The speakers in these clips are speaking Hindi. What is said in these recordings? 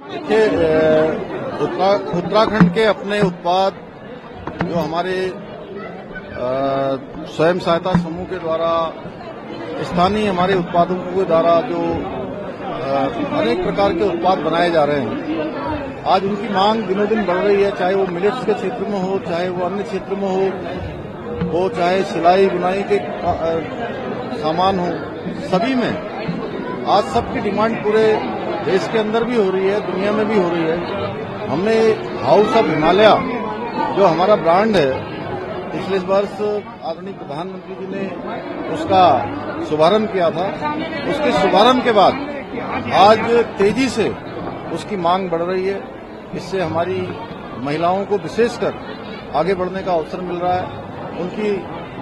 देखिए, उत्तराखंड के अपने उत्पाद जो हमारे स्वयं सहायता समूह के द्वारा स्थानीय हमारे उत्पादों के द्वारा जो अनेक प्रकार के उत्पाद बनाए जा रहे हैं, आज उनकी मांग दिनों दिन बढ़ रही है। चाहे वो मिलेट्स के क्षेत्र में हो, चाहे वो अन्य क्षेत्र में हो, चाहे सिलाई बुनाई के सामान हो, सभी में आज सबकी डिमांड पूरे देश के अंदर भी हो रही है, दुनिया में भी हो रही है। हमने हाउस ऑफ हिमालय जो हमारा ब्रांड है, पिछले वर्ष आदरणीय प्रधानमंत्री जी ने उसका शुभारंभ किया था। उसके शुभारंभ के बाद आज तेजी से उसकी मांग बढ़ रही है। इससे हमारी महिलाओं को विशेषकर आगे बढ़ने का अवसर मिल रहा है, उनकी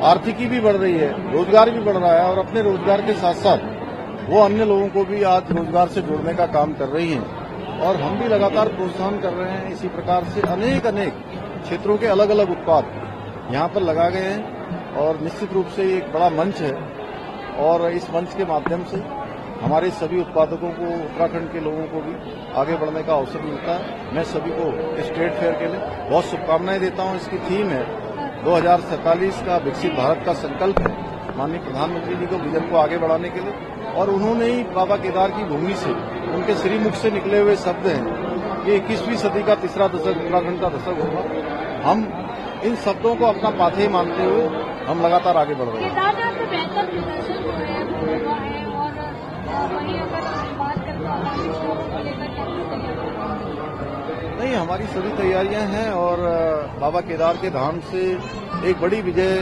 आर्थिकी भी बढ़ रही है, रोजगार भी बढ़ रहा है और अपने रोजगार के साथ साथ वो अन्य लोगों को भी आज रोजगार से जोड़ने का काम कर रही हैं और हम भी लगातार प्रोत्साहन कर रहे हैं। इसी प्रकार से अनेक क्षेत्रों के अलग अलग उत्पाद यहाँ पर लगा गए हैं और निश्चित रूप से एक बड़ा मंच है और इस मंच के माध्यम से हमारे सभी उत्पादकों को, उत्तराखंड के लोगों को भी आगे बढ़ने का अवसर मिलता है। मैं सभी को इस ट्रेड फेयर के लिए बहुत शुभकामनाएं देता हूं। इसकी थीम है 2047 का विकसित भारत का संकल्प है, माननीय प्रधानमंत्री जी को विजन को आगे बढ़ाने के लिए, और उन्होंने ही बाबा केदार की भूमि से, उनके श्रीमुख से निकले हुए शब्द हैं कि 21वीं सदी का तीसरा दशक उत्तराखंड का दशक होगा। हम इन शब्दों को अपना पाथेय मानते हुए हम लगातार आगे बढ़ रहे हैं। नहीं, हमारी सभी तैयारियां हैं और बाबा केदार के धाम से एक बड़ी विजय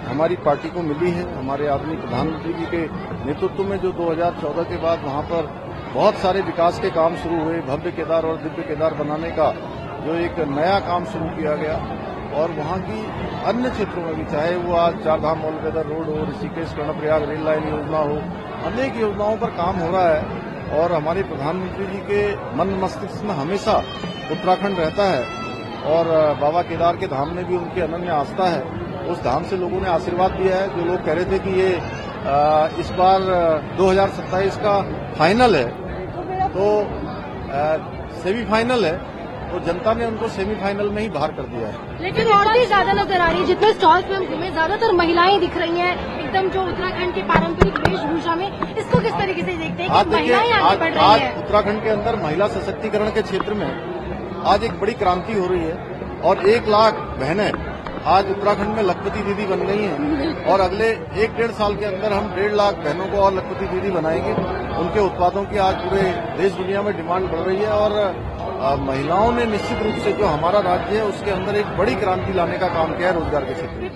हमारी पार्टी को मिली है। हमारे आदरणीय प्रधानमंत्री जी के नेतृत्व में जो 2014 के बाद वहां पर बहुत सारे विकास के काम शुरू हुए, भव्य केदार और दिव्य केदार बनाने का जो एक नया काम शुरू किया गया और वहां की अन्य क्षेत्रों में भी, चाहे वो आज चारधाम ऑल वेदर रोड हो, ऋषिकेश कर्णप्रयाग रेल लाइन योजना हो, अनेक योजनाओं पर काम हो रहा है और हमारे प्रधानमंत्री जी के मन मस्तिष्क में हमेशा उत्तराखंड रहता है और बाबा केदार के धाम में भी उनकी अनन्य आस्था है। उस धाम से लोगों ने आशीर्वाद दिया है। जो लोग कह रहे थे कि ये इस बार 2027 का फाइनल है, तो सेमीफाइनल है, तो जनता ने उनको सेमीफाइनल में ही बाहर कर दिया है। लेकिन औरतें ज्यादा नजर आ रही है। जितने स्टॉल्स में हम घूमे, ज्यादातर महिलाएं दिख रही हैं, एकदम जो उत्तराखंड के पारंपरिक वेशभूषा में। इसको किस तरीके से देखते हैं कि महिलाएं आगे बढ़ रही हैं? उत्तराखंड के अंदर महिला सशक्तिकरण के क्षेत्र में आज एक बड़ी क्रांति हो रही है और 1 लाख बहनें आज उत्तराखंड में लखपति दीदी बन गई हैं और अगले 1-1.5 साल के अंदर हम 1.5 लाख बहनों को और लखपति दीदी बनाएंगे। उनके उत्पादों की आज पूरे देश दुनिया में डिमांड बढ़ रही है और महिलाओं ने निश्चित रूप से जो हमारा राज्य है उसके अंदर एक बड़ी क्रांति लाने का काम किया है रोजगार के क्षेत्र में।